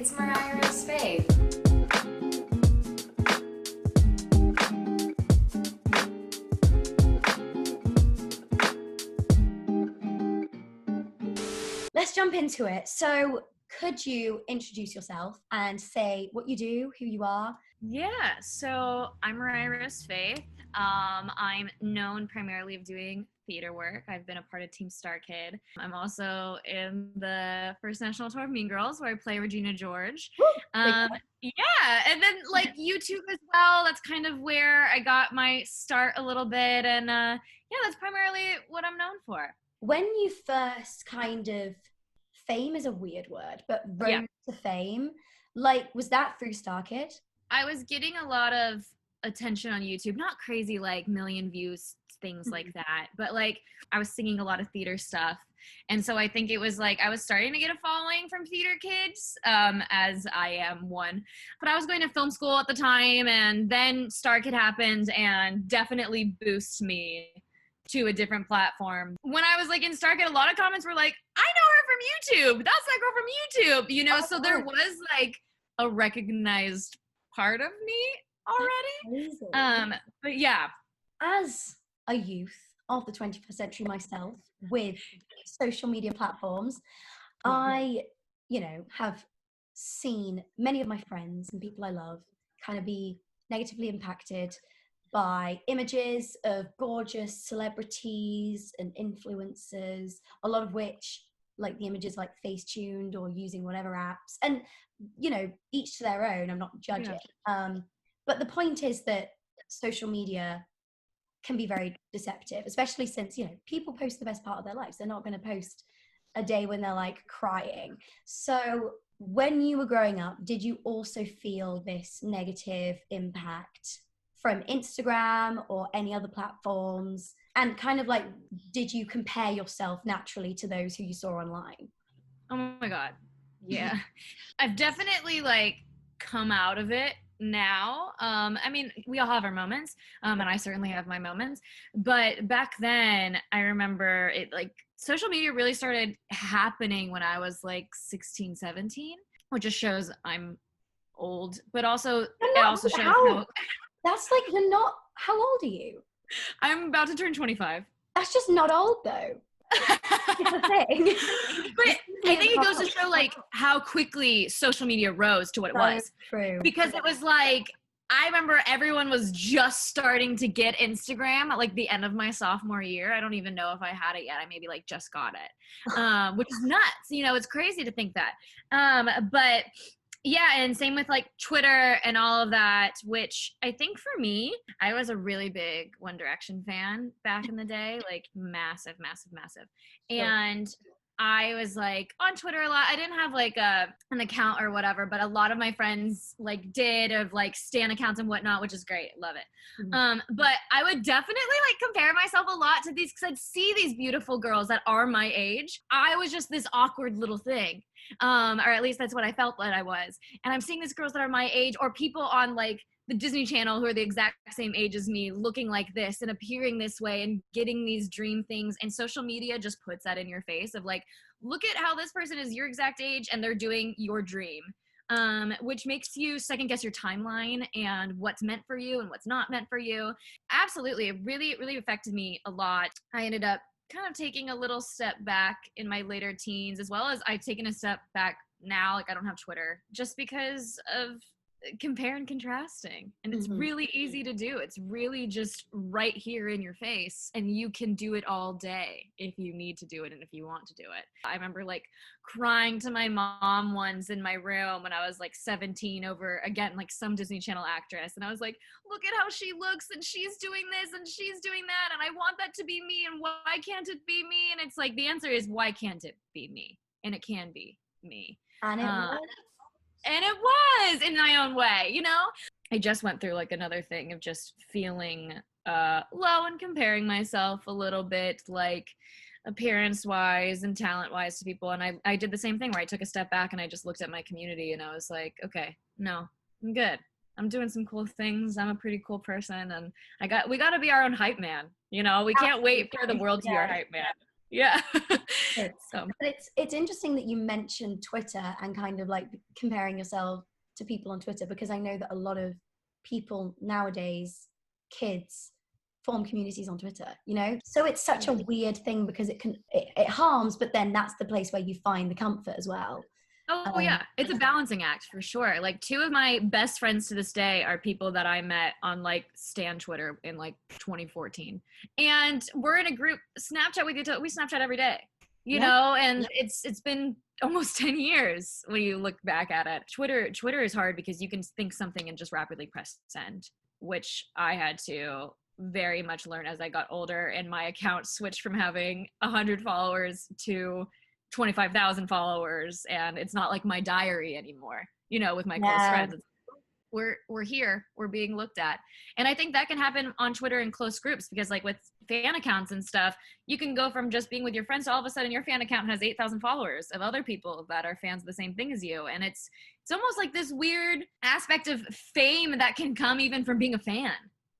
It's Mariah's Faith. Let's jump into it. So could you introduce yourself and say what you do, who you are? Yeah, so I'm Mariah's Faith. I'm known primarily of doing theater work. I've been a part of Team Star Kid. I'm also in the first national tour of Mean Girls, where I play Regina George. Yeah, and then like YouTube as well. That's kind of where I got my start a little bit, and yeah, that's primarily what I'm known for. When you first fame is a weird word, but rose to fame, like, was that through Star Kid? I was getting a lot of attention on YouTube, not crazy like million views, things like that, but like I was singing a lot of theater stuff. And so I think it was like I was starting to get a following from theater kids, as I am one. But I was going to film school at the time, and then Star Kid happened and definitely boosted me to a different platform. When I was like in Star Kid, a lot of comments were like, I know her from YouTube. That's that girl from YouTube, you know? So there was like a recognized part of me already. But yeah. As a youth of the 21st century myself, with social media platforms, I, have seen many of my friends and people I love kind of be negatively impacted by images of gorgeous celebrities and influencers, a lot of which, like the images, like face-tuned or using whatever apps, and each to their own. I'm not judging. But the point is that social media can be very deceptive, especially since people post the best part of their lives. They're not going to post a day when they're like crying. So when you were growing up, did you also feel this negative impact from Instagram or any other platforms? And kind of like, did you compare yourself naturally to those who you saw online? Oh my God. Yeah. I've definitely like come out of it now. I mean, we all have our moments, and I certainly have my moments, but back then I remember it, like social media really started happening when I was like 16, 17, which just shows I'm old, but also it also shows how that's like, you're not, how old are you? I'm about to turn 25. That's just not old though. It's a thing. But I think it goes to show like how quickly social media rose to what it was. True. Because it was like, I remember everyone was just starting to get Instagram at like the end of my sophomore year. I don't even know if I had it yet. I maybe like just got it, which is nuts. It's crazy to think that. But yeah, and same with like Twitter and all of that, which I think for me, I was a really big One Direction fan back in the day, like massive. And I was like on Twitter a lot. I didn't have like an account or whatever, but a lot of my friends like did, of like stan accounts and whatnot, which is great. Love it. Mm-hmm. But I would definitely like compare myself a lot to these, because I'd see these beautiful girls that are my age. I was just this awkward little thing. Or at least that's what I felt that I was. And I'm seeing these girls that are my age, or people on like the Disney Channel who are the exact same age as me, looking like this and appearing this way and getting these dream things. And social media just puts that in your face of like, look at how this person is your exact age and they're doing your dream, which makes you second guess your timeline and what's meant for you and what's not meant for you. Absolutely. It really, really affected me a lot. I ended up kind of taking a little step back in my later teens, as well as I've taken a step back now. Like I don't have Twitter just because of compare and contrasting, and it's really easy to do. It's really just right here in your face, and you can do it all day if you need to do it and if you want to do it. I remember like crying to my mom once in my room when I was like 17 over, again, like some Disney Channel actress, and I was like, look at how she looks and she's doing this and she's doing that, and I want that to be me, and why can't it be me? And it's like, the answer is, why can't it be me? And it can be me. And it was. And it was in my own way, I just went through like another thing of just feeling low and comparing myself a little bit, like appearance wise and talent wise to people. And I did the same thing where I took a step back and I just looked at my community and I was like, okay, no, I'm good. I'm doing some cool things. I'm a pretty cool person. And we got to be our own hype man. We can't wait for the world to be our hype man. Yeah. So But it's interesting that you mentioned Twitter and kind of like comparing yourself to people on Twitter, because I know that a lot of people nowadays, kids, form communities on Twitter, you know? So it's such a weird thing because it harms, but then that's the place where you find the comfort as well. Oh yeah, it's a balancing act for sure. Like two of my best friends to this day are people that I met on like Stan Twitter in like 2014, and we're in a group Snapchat. We Snapchat every day, you know, and it's been almost 10 years when you look back at it. Twitter is hard because you can think something and just rapidly press send, which I had to very much learn as I got older, and my account switched from having 100 followers to 25,000 followers, and it's not like my diary anymore, you know, with my close friends. We're here, we're being looked at. And I think that can happen on Twitter in close groups, because like with fan accounts and stuff, you can go from just being with your friends to all of a sudden your fan account has 8,000 followers of other people that are fans of the same thing as you. And it's almost like this weird aspect of fame that can come even from being a fan,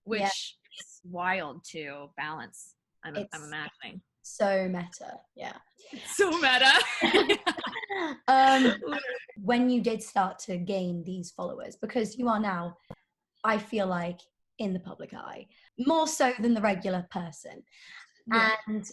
which is wild to balance. I'm imagining. So meta, yeah. So meta. When you did start to gain these followers, because you are now, I feel like, in the public eye, more so than the regular person. Yeah. And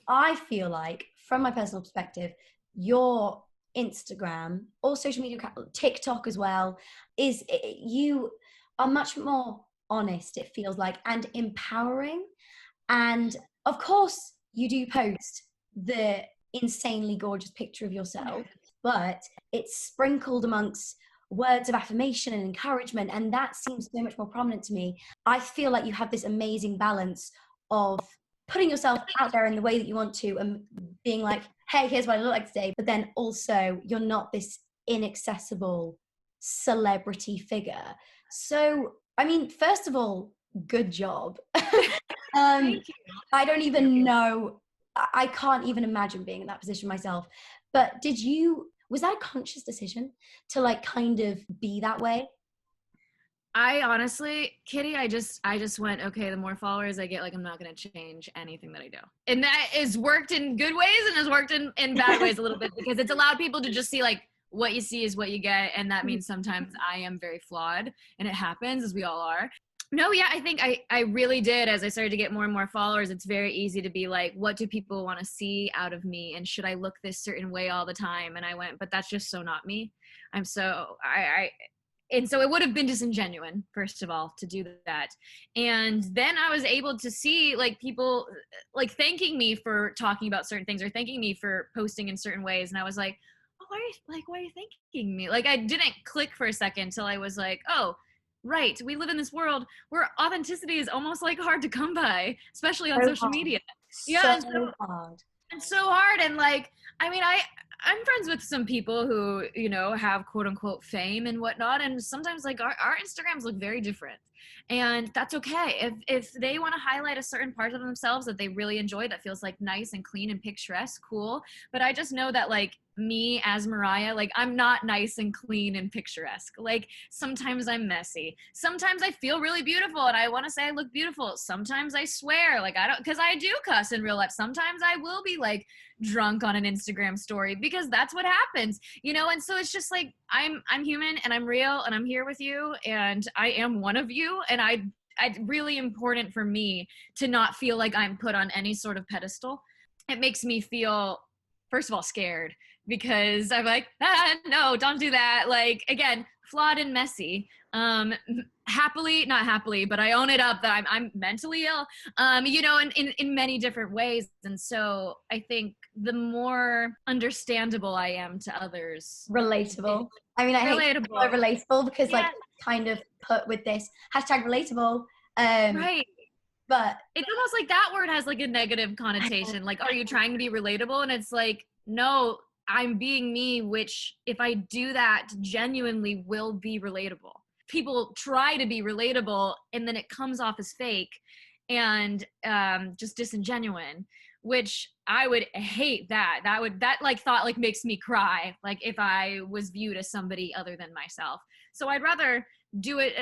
I feel like, from my personal perspective, your Instagram or social media, TikTok as well, you are much more honest, it feels like, and empowering. And of course, you do post the insanely gorgeous picture of yourself, but it's sprinkled amongst words of affirmation and encouragement, and that seems so much more prominent to me. I feel like you have this amazing balance of putting yourself out there in the way that you want to, and being like, hey, here's what I look like today, but then also you're not this inaccessible celebrity figure. So, I mean, first of all, good job. I don't even know, I can't even imagine being in that position myself. But was that a conscious decision to like kind of be that way? I honestly, Kitty, I just went, okay, the more followers I get, like, I'm not going to change anything that I do. And that has worked in good ways and has worked in bad ways a little bit, because it's allowed people to just see, like, what you see is what you get. And that means sometimes I am very flawed, and it happens, as we all are. No, yeah, I think I really did. As I started to get more and more followers, it's very easy to be like, what do people want to see out of me? And should I look this certain way all the time? And I went, but that's just so not me. And so it would have been disingenuous, first of all, to do that. And then I was able to see like people like thanking me for talking about certain things or thanking me for posting in certain ways. And I was like, oh, why are you thanking me? Like, I didn't click for a second until I was like, oh, right, we live in this world where authenticity is almost like hard to come by, especially on social media. Yeah, hard. It's so hard. And like, I mean, I'm friends with some people who, you know, have quote unquote fame and whatnot. And sometimes like our Instagrams look very different, and that's okay. If they want to highlight a certain part of themselves that they really enjoy, that feels like nice and clean and picturesque, cool. But I just know that like me as Mariah, like I'm not nice and clean and picturesque. Like sometimes I'm messy. Sometimes I feel really beautiful and I want to say I look beautiful. Sometimes I swear, like I don't, because I do cuss in real life. Sometimes I will be like drunk on an Instagram story because that's what happens, you know? And so it's just like, I'm human and I'm real and I'm here with you and I am one of you. And it's really important for me to not feel like I'm put on any sort of pedestal. It makes me feel, first of all, scared, because I'm like, no, don't do that. Like, again, flawed and messy. Happily, not happily, but I own it up that I'm mentally ill, you know, in many different ways. And so I think the more understandable I am to others. Relatable. I mean, I hate relatable because like kind of put with this hashtag relatable. Right. But it's almost like that word has like a negative connotation. Like, are you trying to be relatable? And it's like, no, I'm being me, which if I do that genuinely will be relatable. People try to be relatable and then it comes off as fake and just disingenuous, which I would hate that. That like thought like makes me cry, like if I was viewed as somebody other than myself. So I'd rather do it,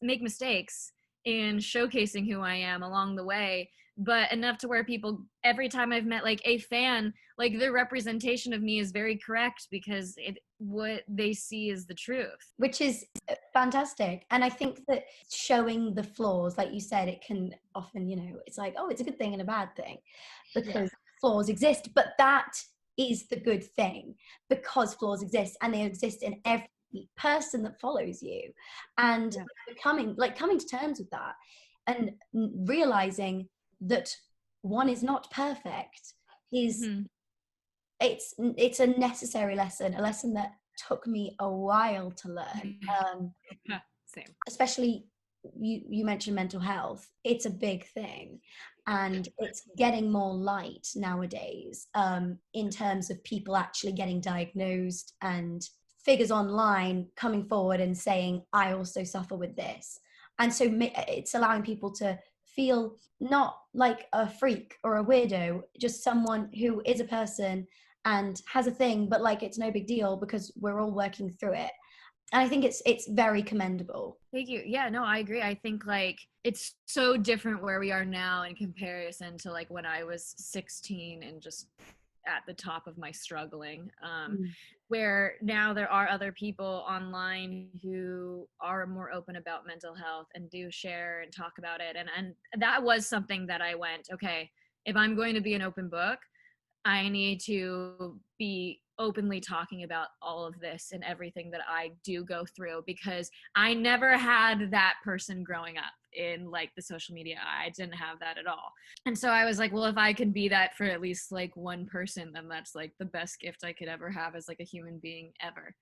make mistakes in showcasing who I am along the way, but enough to where people, every time I've met like a fan, like their representation of me is very correct because what they see is the truth. Which is fantastic. And I think that showing the flaws, like you said, it can often, it's like, oh, it's a good thing and a bad thing because flaws exist. But that is the good thing, because flaws exist and they exist in every person that follows you. And coming to terms with that and realizing that one is not perfect is it's a necessary lesson, a lesson that took me a while to learn. Same. Especially you mentioned mental health. It's a big thing, and it's getting more light nowadays, in terms of people actually getting diagnosed and figures online coming forward and saying, I also suffer with this. And so it's allowing people to feel not like a freak or a weirdo, just someone who is a person and has a thing, but like it's no big deal because we're all working through it. And I think it's very commendable. Thank you. Yeah, no, I agree. I think like it's so different where we are now in comparison to like when I was 16 and just at the top of my struggling, where now there are other people online who are more open about mental health and do share and talk about it. And that was something that I went, okay, if I'm going to be an open book, I need to be openly talking about all of this and everything that I do go through, because I never had that person growing up in like the social media. I didn't have that at all. And so I was like, well, if I can be that for at least like one person, then that's like the best gift I could ever have as like a human being ever.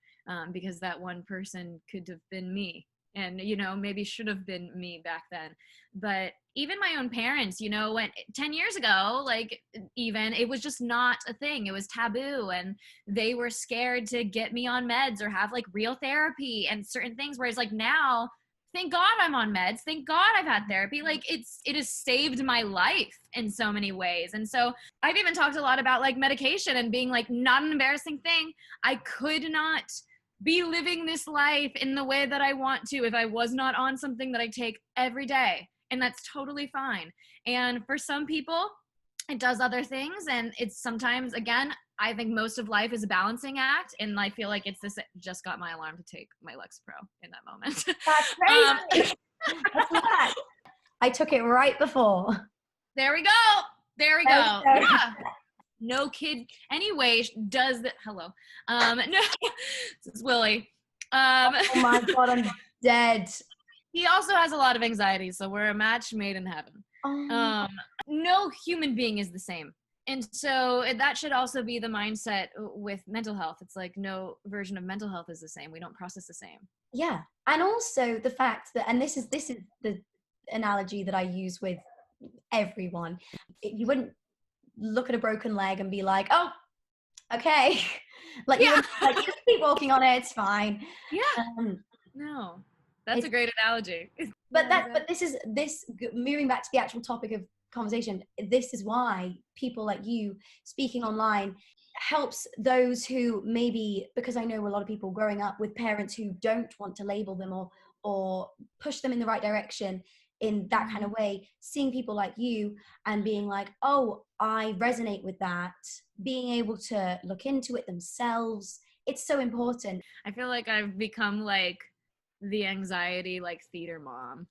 Because that one person could have been me, and maybe should have been me back then. But even my own parents, when 10 years ago, like even it was just not a thing. It was taboo, and they were scared to get me on meds or have like real therapy and certain things. Whereas like now, thank God I'm on meds. Thank God I've had therapy. Like it has saved my life in so many ways. And so I've even talked a lot about like medication and being like not an embarrassing thing. I could not be living this life in the way that I want to if I was not on something that I take every day. And that's totally fine. And for some people, it does other things. And it's sometimes, again, I think most of life is a balancing act. And I feel like it's this, just got my alarm to take my Lexapro in that moment. That's crazy. I took it right before. There we go. There we go. Yeah. No kid anyway does that. Hello. No, this is Willie. Oh my God, I'm dead. He also has a lot of anxiety, so we're a match made in heaven. No human being is the same. And so that should also be the mindset with mental health. It's like no version of mental health is the same. We don't process the same. Yeah. And also the fact that, and this is the analogy that I use with everyone. You wouldn't look at a broken leg and be like, oh, okay. Like, you just keep walking on it. It's fine. Yeah. No, that's a great analogy. But this moving back to the actual topic of conversation, this is why people like you speaking online helps those who maybe, because I know a lot of people growing up with parents who don't want to label them or push them in the right direction in that kind of way, seeing people like you and being like, oh, I resonate with that, being able to look into it themselves, it's so important. I feel like I've become like the anxiety like theater mom,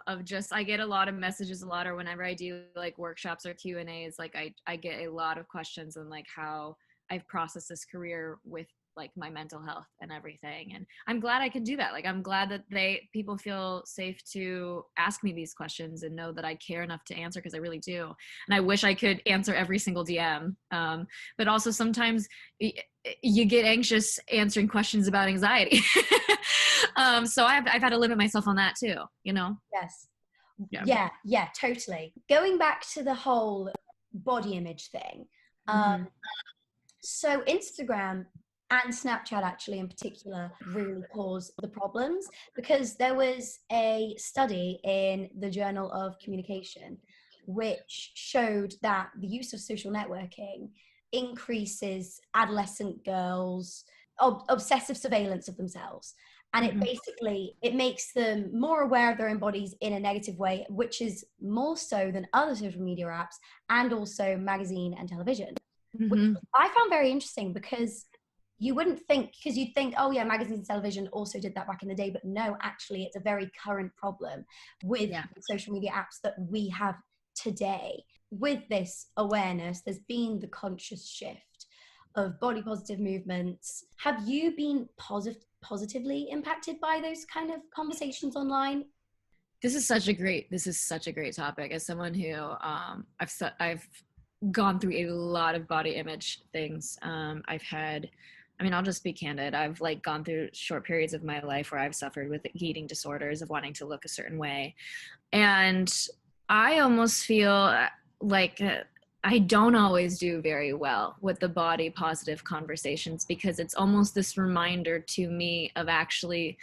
of just, I get a lot of messages or whenever I do like workshops or Q&As, like I get a lot of questions on like how I've processed this career with like my mental health and everything. And I'm glad I could do that. Like, I'm glad that people feel safe to ask me these questions and know that I care enough to answer, because I really do. And I wish I could answer every single DM. But also sometimes you get anxious answering questions about anxiety. So I've had to limit myself on that too, Yes. Yeah, totally. Going back to the whole body image thing. So Instagram and Snapchat actually in particular really cause the problems, because there was a study in the Journal of Communication which showed that the use of social networking increases adolescent girls' obsessive surveillance of themselves. And it makes them more aware of their own bodies in a negative way, which is more so than other social media apps and also magazine and television, which I found very interesting, because you wouldn't think, because you'd think, oh yeah, magazines and television also did that back in the day, but no, actually it's a very current problem with social media apps that we have today. With this awareness, there's been the conscious shift of body positive movements. Have you been positively impacted by those kind of conversations online? This is such a great topic. As someone who I've gone through a lot of body image things. I'll just be candid. I've like gone through short periods of my life where I've suffered with eating disorders of wanting to look a certain way. And I almost feel like I don't always do very well with the body positive conversations, because it's almost this reminder to me of actually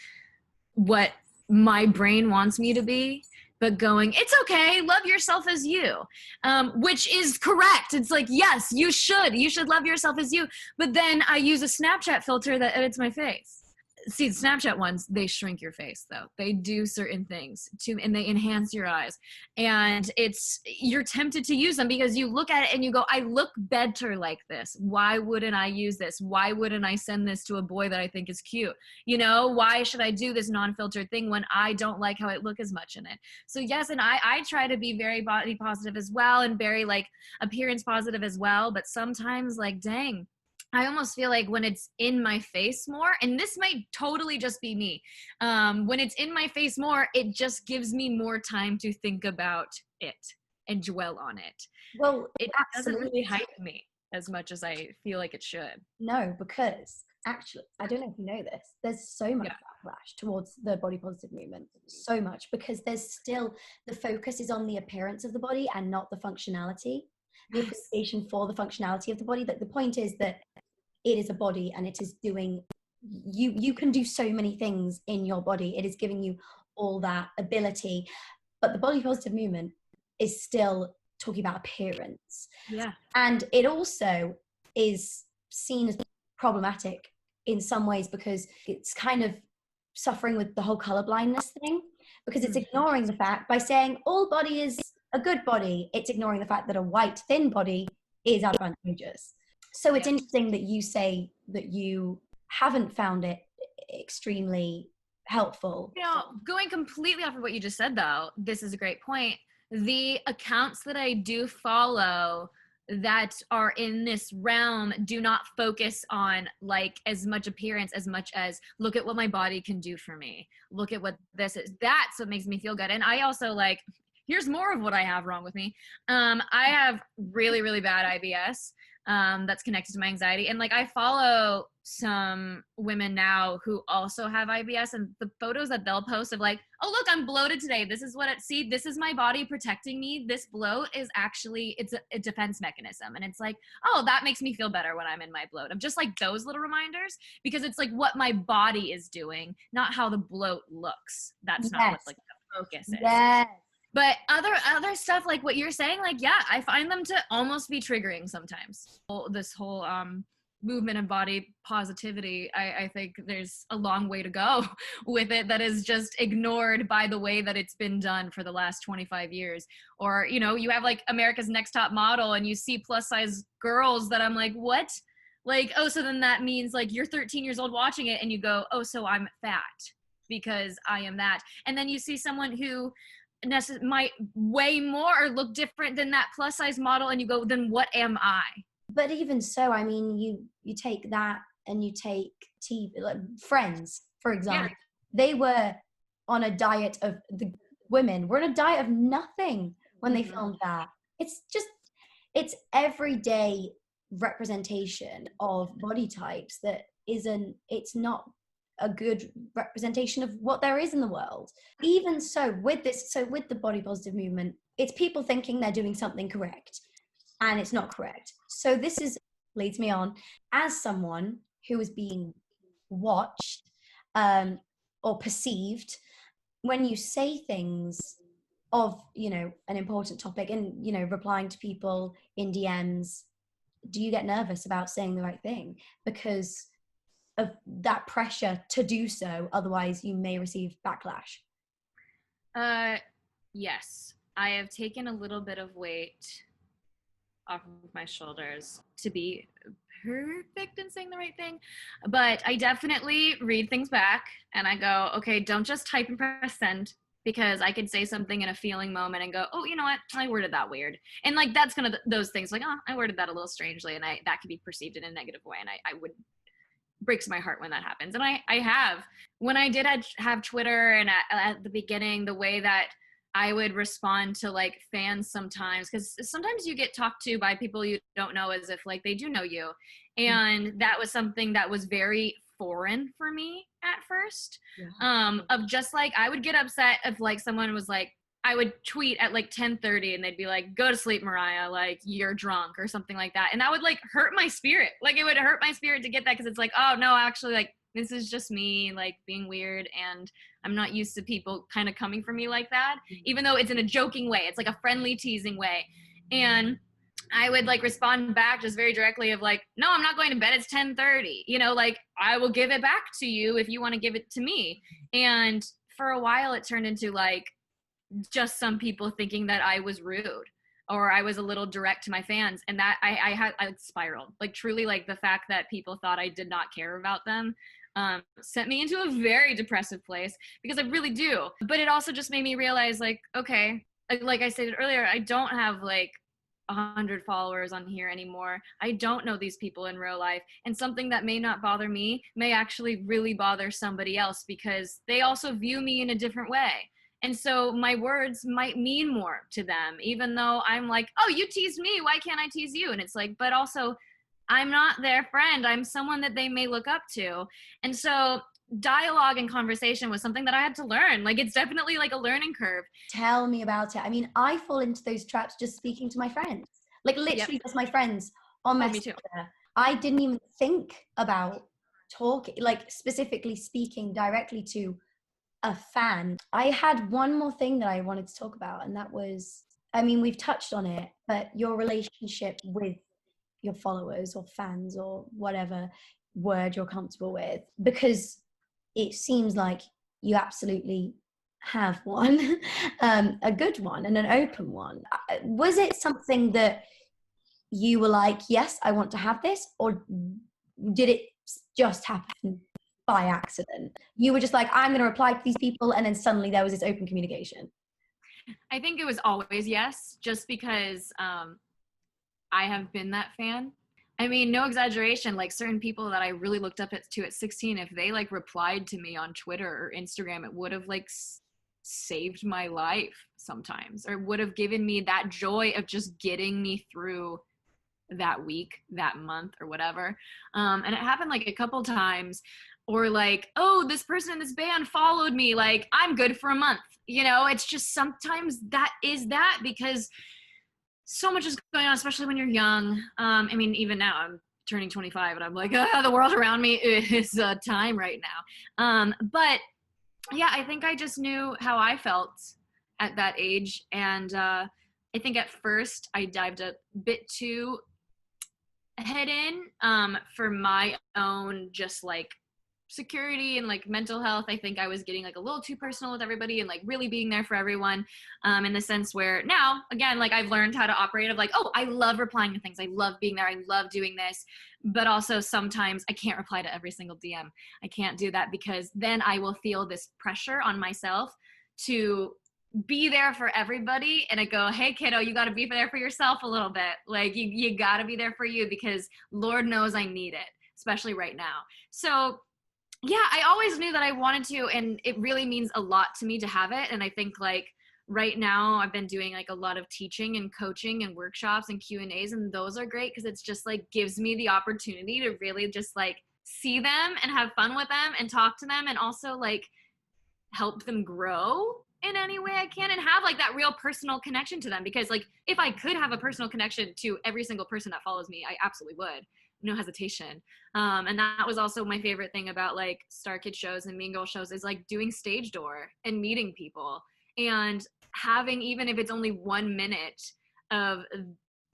what my brain wants me to be, but going, it's okay, love yourself as you, which is correct. It's like, yes, you should love yourself as you. But then I use a Snapchat filter that edits my face. See, the Snapchat ones, they shrink your face though. They do certain things and they enhance your eyes. And you're tempted to use them because you look at it and you go, I look better like this. Why wouldn't I use this? Why wouldn't I send this to a boy that I think is cute? Why should I do this non-filtered thing when I don't like how I look as much in it? So yes, and I try to be very body positive as well, and very like appearance positive as well. But sometimes, like, dang, I almost feel like when it's in my face more, and this might totally just be me, when it's in my face more, it just gives me more time to think about it and dwell on it. Well, it doesn't really hype me as much as I feel like it should. No, because actually, I don't know if you know this, there's so much backlash towards the body positive movement, so much, because there's still, the focus is on the appearance of the body and not the functionality, the appreciation for the functionality of the body. That the point is that it is a body, and it is doing, you can do so many things in your body. It is giving you all that ability, but the body positive movement is still talking about appearance. Yeah. And it also is seen as problematic in some ways, because it's kind of suffering with the whole color blindness thing, because it's ignoring the fact, by saying all body is a good body, it's ignoring the fact that a white thin body is advantageous. So it's interesting that you say that you haven't found it extremely helpful. Going completely off of what you just said though, this is a great point. The accounts that I do follow that are in this realm do not focus on like as much appearance as much as look at what my body can do for me. Look at what this is. That's what makes me feel good. And I also like, here's more of what I have wrong with me. I have really, really bad IBS. That's connected to my anxiety. And like, I follow some women now who also have IBS, and the photos that they'll post of like, oh, look, I'm bloated today. This is what this is my body protecting me. This bloat is actually, it's a defense mechanism. And it's like, oh, that makes me feel better when I'm in my bloat. I'm just like those little reminders, because it's like what my body is doing, not how the bloat looks. That's not what like the focus is. Yes. But other stuff like what you're saying, like, yeah, I find them to almost be triggering sometimes. This whole movement of body positivity, I think there's a long way to go with it that is just ignored by the way that it's been done for the last 25 years. Or, you have like America's Next Top Model and you see plus size girls that I'm like, what? Like, oh, so then that means like you're 13 years old watching it and you go, oh, so I'm fat because I am that. And then you see someone who might weigh more or look different than that plus size model and you go, then what am I? But even so, I mean, you take that and you take TV, like Friends, for example. They were on a diet of, the women were on a diet of nothing when they filmed that. It's everyday representation of body types that it's not a good representation of what there is in the world. Even so, with the body positive movement, it's people thinking they're doing something correct, and it's not correct. So this leads me on, as someone who is being watched or perceived, when you say things of, an important topic and, replying to people in DMs, do you get nervous about saying the right thing? Because of that pressure to do so, otherwise you may receive backlash? Yes. I have taken a little bit of weight off of my shoulders to be perfect in saying the right thing. But I definitely read things back and I go, okay, don't just type and press send, because I could say something in a feeling moment and go, oh, you know what? I worded that weird. And like, that's kind of those things like, oh, I worded that a little strangely. And that could be perceived in a negative way. And I would, breaks my heart when that happens. And I have, when I did have Twitter and at the beginning, the way that I would respond to like fans sometimes, because sometimes you get talked to by people you don't know as if like they do know you. And that was something that was very foreign for me at first. Of just like, I would get upset if like someone was like, I would tweet at like 10:30 and they'd be like, go to sleep, Mariah, like you're drunk or something like that. And that would like hurt my spirit. Like it would hurt my spirit to get that, because it's like, oh no, actually like this is just me like being weird, and I'm not used to people kind of coming for me like that, even though it's in a joking way. It's like a friendly, teasing way. And I would like respond back just very directly of like, no, I'm not going to bed. It's 10:30. You know, like I will give it back to you if you want to give it to me. And for a while it turned into like just some people thinking that I was rude or I was a little direct to my fans. And that I spiraled, like truly, like the fact that people thought I did not care about them sent me into a very depressive place, because I really do. But it also just made me realize like, okay, like I stated earlier, I don't have like 100 followers on here anymore. I don't know these people in real life. And something that may not bother me may actually really bother somebody else, because they also view me in a different way. And so my words might mean more to them, even though I'm like, oh, you teased me, why can't I tease you? And it's like, but also I'm not their friend. I'm someone that they may look up to. And so dialogue and conversation was something that I had to learn. Like it's definitely like a learning curve. Tell me about it. I mean, I fall into those traps just speaking to my friends, like literally just my friends on Messenger. I didn't even think about talking, like specifically speaking directly to a fan. I had one more thing that I wanted to talk about, and that was, I mean, we've touched on it, but your relationship with your followers or fans or whatever word you're comfortable with, because it seems like you absolutely have one, a good one and an open one. Was it something that you were like, yes, I want to have this, or did it just happen by accident? You were just like, I'm going to reply to these people, and then suddenly there was this open communication? I think it was always yes, just because I have been that fan. I mean, no exaggeration, like certain people that I really looked up to at 16, if they like replied to me on Twitter or Instagram, it would have like saved my life sometimes, or would have given me that joy of just getting me through that week, that month, or whatever. And it happened like a couple times. Or like, oh, this person in this band followed me, like I'm good for a month. You know, it's just sometimes that is that, because so much is going on, especially when you're young. I mean, even now I'm turning 25 and I'm like, the world around me is time right now. But yeah, I think I just knew how I felt at that age. And I think at first I dived a bit too head in for my own just like security and like mental health. I think I was getting like a little too personal with everybody and like really being there for everyone, in the sense where now again, like I've learned how to operate of like, oh, I love replying to things, I love being there, I love doing this, but also sometimes I can't reply to every single DM. I can't do that, because then I will feel this pressure on myself to be there for everybody, and I go, hey kiddo, you got to be there for yourself a little bit. Like you got to be there for you, because Lord knows I need it, especially right now. So yeah, I always knew that I wanted to, and it really means a lot to me to have it. And I think like right now I've been doing like a lot of teaching and coaching and workshops and Q&As, and those are great because it's just like gives me the opportunity to really just like see them and have fun with them and talk to them, and also like help them grow in any way I can and have like that real personal connection to them. Because like if I could have a personal connection to every single person that follows me, I absolutely would. No hesitation. And that was also my favorite thing about like Star Kid shows and Mean Girl shows, is like doing stage door and meeting people and having, even if it's only 1 minute of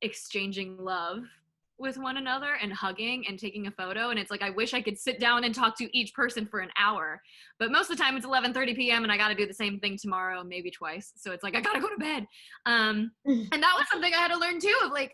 exchanging love with one another and hugging and taking a photo. And it's like, I wish I could sit down and talk to each person for an hour, but most of the time it's 11:30 p.m. and I got to do the same thing tomorrow, maybe twice. So it's like, I got to go to bed. And that was something I had to learn too, of like,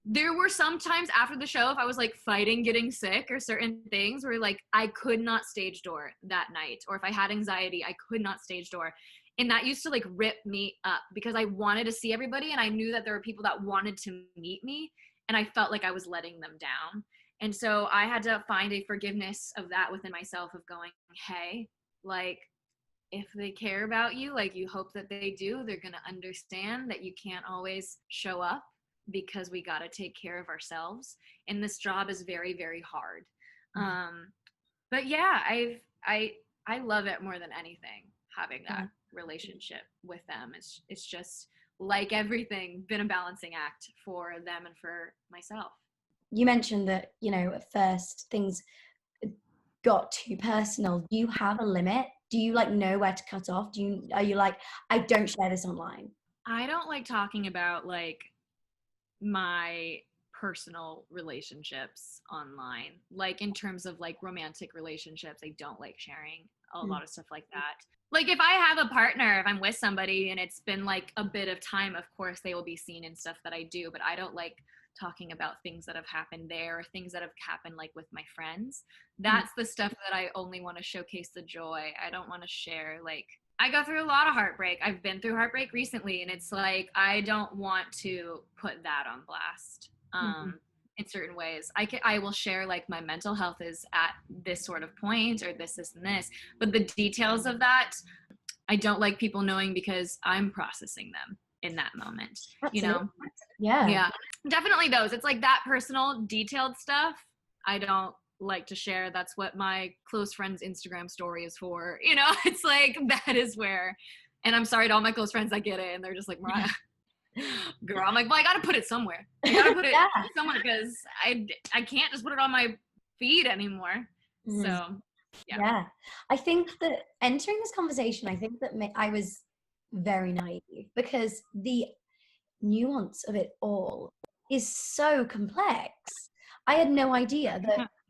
there were some times after the show, if I was like fighting getting sick or certain things where like I could not stage door that night, or if I had anxiety, I could not stage door. And that used to like rip me up because I wanted to see everybody and I knew that there were people that wanted to meet me and I felt like I was letting them down. And so I had to find a forgiveness of that within myself, of going, hey, like, if they care about you, like you hope that they do, they're going to understand that you can't always show up because we got to take care of ourselves. And this job is very, very hard. But yeah, I love it more than anything, having that relationship with them. It's just, like everything, been a balancing act for them and for myself. You mentioned that, you know, at first things got too personal. Do you have a limit? Do you like know where to cut off? Are you like, I don't share this online? I don't like talking about like my personal relationships online. Like in terms of like romantic relationships, I don't like sharing a lot of stuff like that. Like if I have a partner, if I'm with somebody and it's been like a bit of time, of course they will be seen in stuff that I do, but I don't like talking about things that have happened there or things that have happened like with my friends. That's the stuff that I only want to showcase the joy. I don't want to share, like, I go through a lot of heartbreak. I've been through heartbreak recently, and it's like I don't want to put that on blast in certain ways. I will share like my mental health is at this sort of point or this and this, but the details of that I don't like people knowing because I'm processing them in that moment. You know? Yeah, definitely those. It's like that personal detailed stuff I don't like to share. That's what my close friends Instagram story is for, you know. It's like that is where, and I'm sorry to all my close friends that get it and they're just like, Mariah, girl, I'm like, well, I gotta put it somewhere. I gotta put it somewhere because I can't just put it on my feed anymore. So yeah, I think that entering this conversation, I think that I was very naive because the nuance of it all is so complex. I had no idea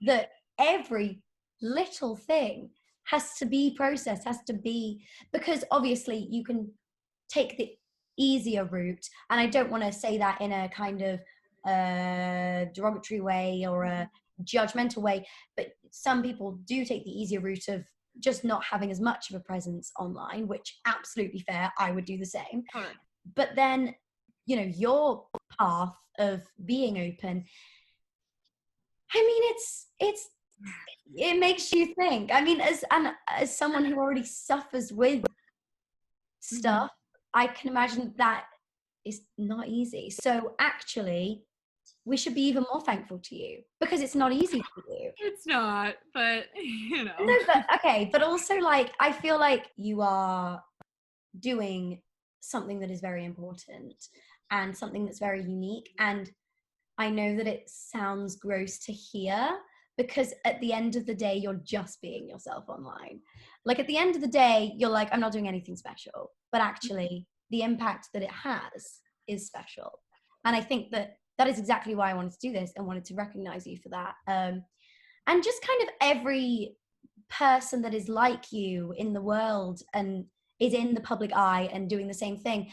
that every little thing has to be processed, has to be, because obviously you can take the easier route, and I don't want to say that in a kind of derogatory way or a judgmental way, but some people do take the easier route of just not having as much of a presence online, which absolutely fair. I would do the same. totally. But then, you know, your path of being open, I mean, it makes you think. I mean, as someone who already suffers with stuff, I can imagine that is not easy. So actually, we should be even more thankful to you because it's not easy for you. It's not, but you know. No, but okay, but also like I feel like you are doing something that is very important and something that's very unique. And I know that it sounds gross to hear because at the end of the day, you're just being yourself online. Like at the end of the day, you're like, I'm not doing anything special, but actually the impact that it has is special. And I think that is exactly why I wanted to do this and wanted to recognize you for that. And just kind of every person that is like you in the world and is in the public eye and doing the same thing.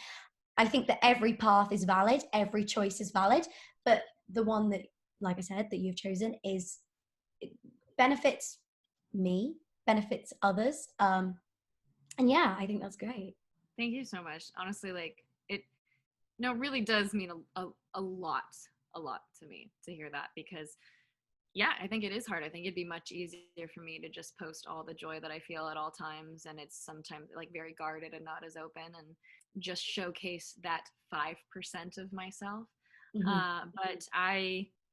I think that every path is valid, every choice is valid, but the one that, like I said, that you've chosen benefits me, benefits others. And yeah, I think that's great. Thank you so much. Honestly, like it really does mean a lot to me to hear that, because yeah, I think it is hard. I think it'd be much easier for me to just post all the joy that I feel at all times, and it's sometimes like very guarded and not as open, and just showcase that 5% of myself. But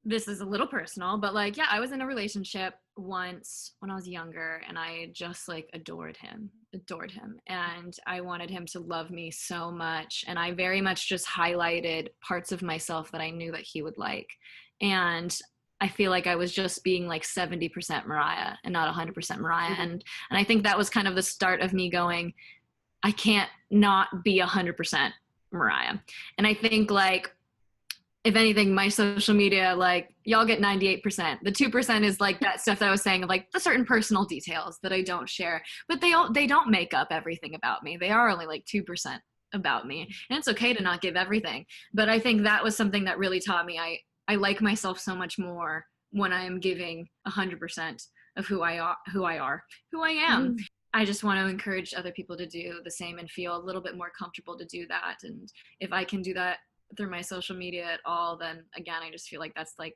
this is a little personal, but like, yeah, I was in a relationship once when I was younger, and I just like adored him. And I wanted him to love me so much. And I very much just highlighted parts of myself that I knew that he would like. And I feel like I was just being like 70% Mariah and not 100% Mariah. And I think that was kind of the start of me going, I can't not be 100% Mariah. And I think like, if anything, my social media, like, y'all get 98%. The 2% is like that stuff that I was saying of like the certain personal details that I don't share, but they don't make up everything about me. They are only like 2% about me, and it's okay to not give everything. But I think that was something that really taught me I like myself so much more when I am giving 100% of who I am. I just want to encourage other people to do the same and feel a little bit more comfortable to do that. And if I can do that through my social media at all, then again, I just feel like that's like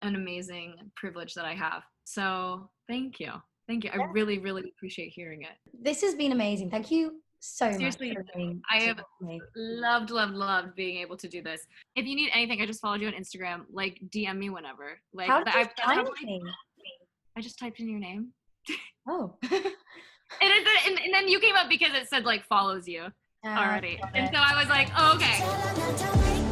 an amazing privilege that I have. So thank you. Thank you. I really, really appreciate hearing it. This has been amazing. Thank you so Seriously, much. I have loved being able to do this. If you need anything, I just followed you on Instagram. Like, DM me whenever. Like, How did you find me? I just typed in your name. Oh. And then you came up because it said like follows you already. And so I was like, oh, okay.